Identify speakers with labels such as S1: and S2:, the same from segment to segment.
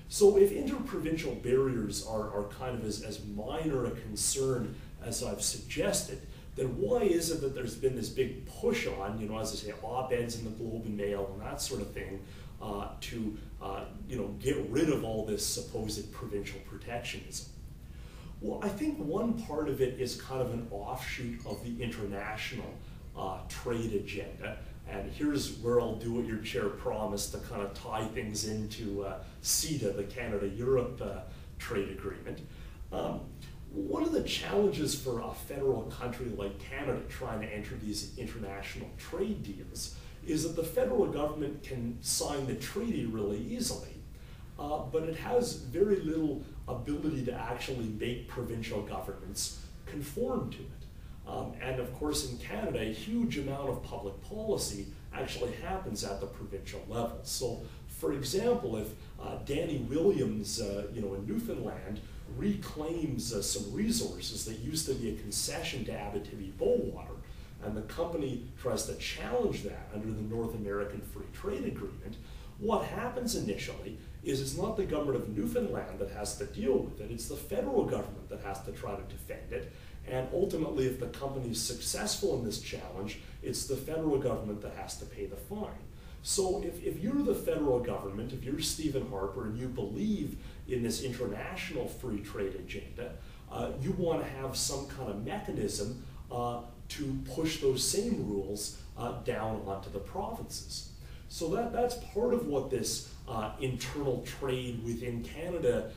S1: So if interprovincial barriers are kind of as minor a concern as I've suggested, then why is it that there's been this big push on, as I say, op-eds in the Globe and Mail and that sort of thing, to get rid of all this supposed provincial protectionism? Well, I think one part of it is kind of an offshoot of the international trade agenda. And here's where I'll do what your chair promised to kind of tie things into CETA, the Canada-EU trade agreement. One of the challenges for a federal country like Canada trying to enter these international trade deals is that the federal government can sign the treaty really easily, but it has very little ability to actually make provincial governments conform to it. And of course in Canada, a huge amount of public policy actually happens at the provincial level. So for example, if Danny Williams in Newfoundland reclaims some resources that used to be a concession to Abitibi-Bowater, and the company tries to challenge that under the North American Free Trade Agreement, what happens initially is it's not the government of Newfoundland that has to deal with it, it's the federal government that has to try to defend it. And ultimately, if the company is successful in this challenge, it's the federal government that has to pay the fine. So if you're the federal government, if you're Stephen Harper and you believe in this international free trade agenda, you want to have some kind of mechanism to push those same rules down onto the provinces. So that's part of what this internal trade within Canada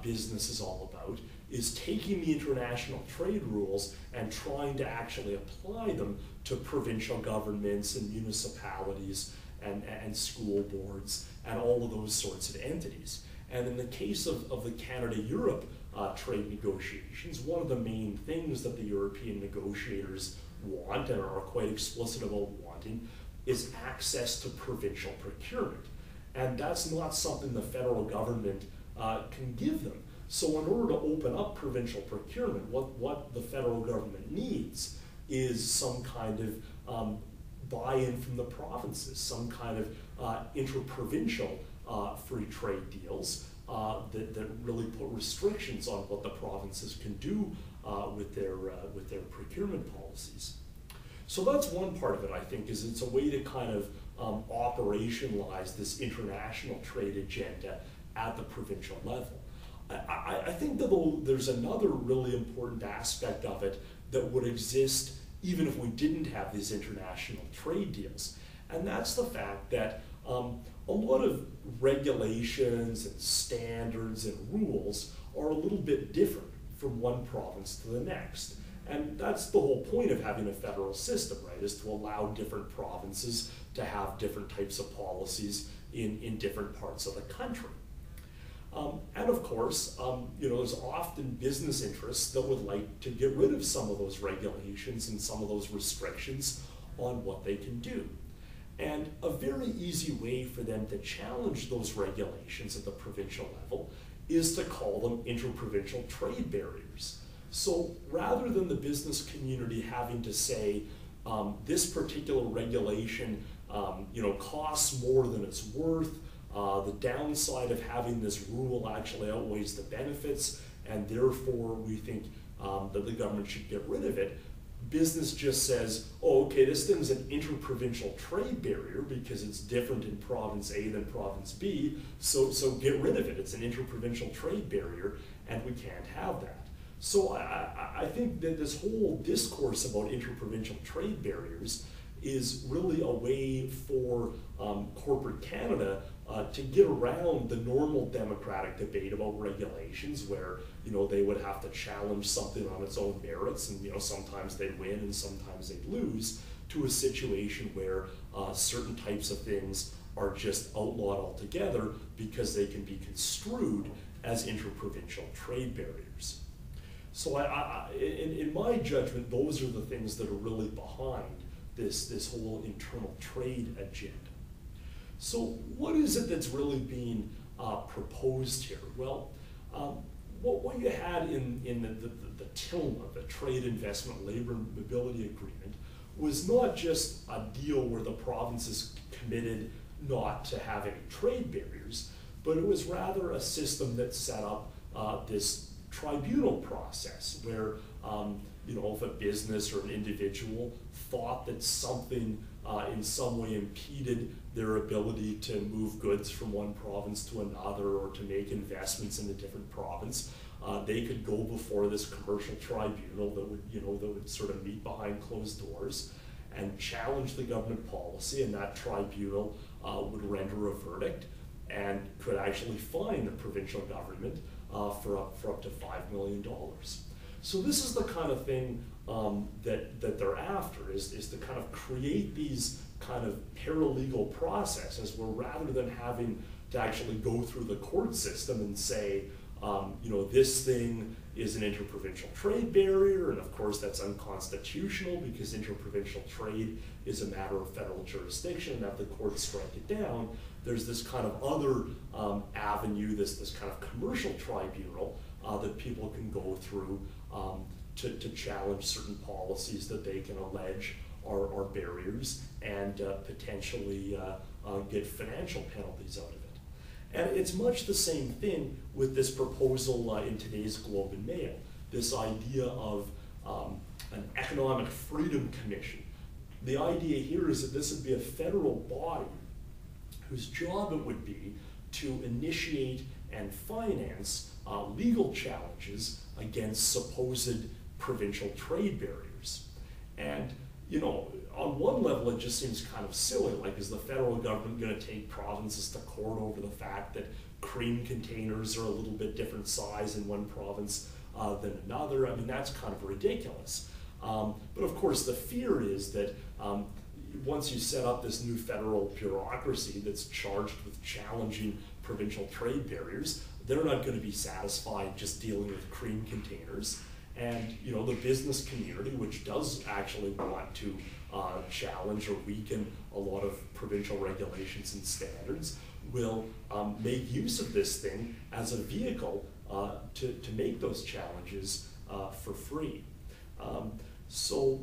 S1: business is all about, is taking the international trade rules and trying to actually apply them to provincial governments and municipalities and school boards and all of those sorts of entities. And in the case of the Canada-Europe trade negotiations, one of the main things that the European negotiators want and are quite explicit about wanting is access to provincial procurement. And that's not something the federal government can give them. So in order to open up provincial procurement, what the federal government needs is some kind of buy-in from the provinces, some kind of interprovincial free trade deals that really put restrictions on what the provinces can do with their procurement policies. So that's one part of it, I think, is it's a way to kind of operationalize this international trade agenda at the provincial level. I think that there's another really important aspect of it that would exist even if we didn't have these international trade deals. And that's the fact that a lot of regulations and standards and rules are a little bit different from one province to the next. And that's the whole point of having a federal system, right, is to allow different provinces to have different types of policies in different parts of the country. And of course, there's often business interests that would like to get rid of some of those regulations and some of those restrictions on what they can do. And a very easy way for them to challenge those regulations at the provincial level is to call them interprovincial trade barriers. So rather than the business community having to say, this particular regulation costs more than it's worth, the downside of having this rule actually outweighs the benefits, and therefore we think that the government should get rid of it, business just says, oh, okay, this thing's an interprovincial trade barrier because it's different in province A than province B, so get rid of it. It's an interprovincial trade barrier, and we can't have that. So I think that this whole discourse about interprovincial trade barriers is really a way for corporate Canada to get around the normal democratic debate about regulations, where they would have to challenge something on its own merits, and sometimes they win and sometimes they lose, to a situation where certain types of things are just outlawed altogether because they can be construed as interprovincial trade barriers. So in my judgment, those are the things that are really behind this whole internal trade agenda. So what is it that's really being proposed here? Well, what you had in the TILMA, the Trade Investment Labor Mobility Agreement, was not just a deal where the provinces committed not to have any trade barriers, but it was rather a system that set up this tribunal process where if a business or an individual thought that something in some way impeded their ability to move goods from one province to another or to make investments in a different province, they could go before this commercial tribunal that would sort of meet behind closed doors and challenge the government policy, and that tribunal would render a verdict and could actually fine the provincial government for up to $5 million. So this is the kind of thing that they're after, is to kind of create these kind of paralegal processes where rather than having to actually go through the court system and say, this thing is an interprovincial trade barrier, and of course that's unconstitutional because interprovincial trade is a matter of federal jurisdiction and have the courts strike it down. There's this kind of other avenue, this kind of commercial tribunal that people can go through to challenge certain policies that they can allege are barriers and potentially get financial penalties out of it. And it's much the same thing with this proposal in today's Globe and Mail, this idea of an economic freedom commission. The idea here is that this would be a federal body whose job it would be to initiate and finance legal challenges against supposed provincial trade barriers. And on one level, it just seems kind of silly. Like, is the federal government going to take provinces to court over the fact that cream containers are a little bit different size in one province than another? I mean, that's kind of ridiculous. But of course, the fear is that once you set up this new federal bureaucracy that's charged with challenging provincial trade barriers, they're not going to be satisfied just dealing with cream containers. And the business community, which does actually want to challenge or weaken a lot of provincial regulations and standards, will make use of this thing as a vehicle to make those challenges for free. So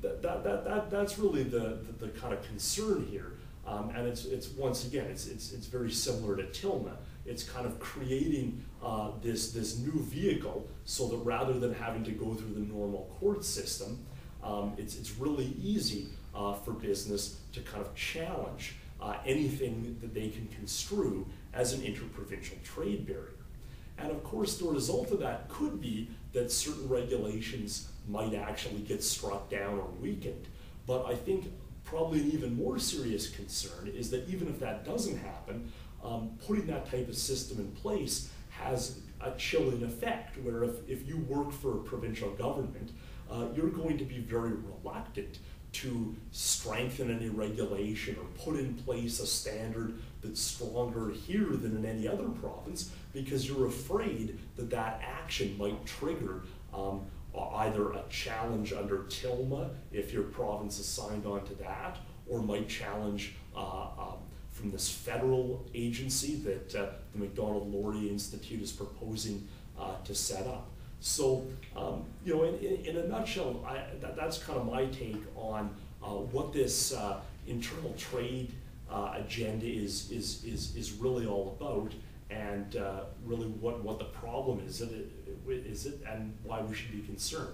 S1: that's really the kind of concern here. And it's once again, it's very similar to TILMA. It's kind of creating this new vehicle so that rather than having to go through the normal court system, it's really easy for business to kind of challenge anything that they can construe as an interprovincial trade barrier. And of course, the result of that could be that certain regulations might actually get struck down or weakened. But I think probably an even more serious concern is that even if that doesn't happen, putting that type of system in place has a chilling effect, where if you work for a provincial government, you're going to be very reluctant to strengthen any regulation or put in place a standard that's stronger here than in any other province, because you're afraid that that action might trigger either a challenge under TILMA if your province is signed on to that, or might challenge from this federal agency that the MacDonald-Laurier Institute is proposing to set up. So, in a nutshell, that's kind of my take on what this internal trade agenda is really all about, and really what the problem is, and why we should be concerned.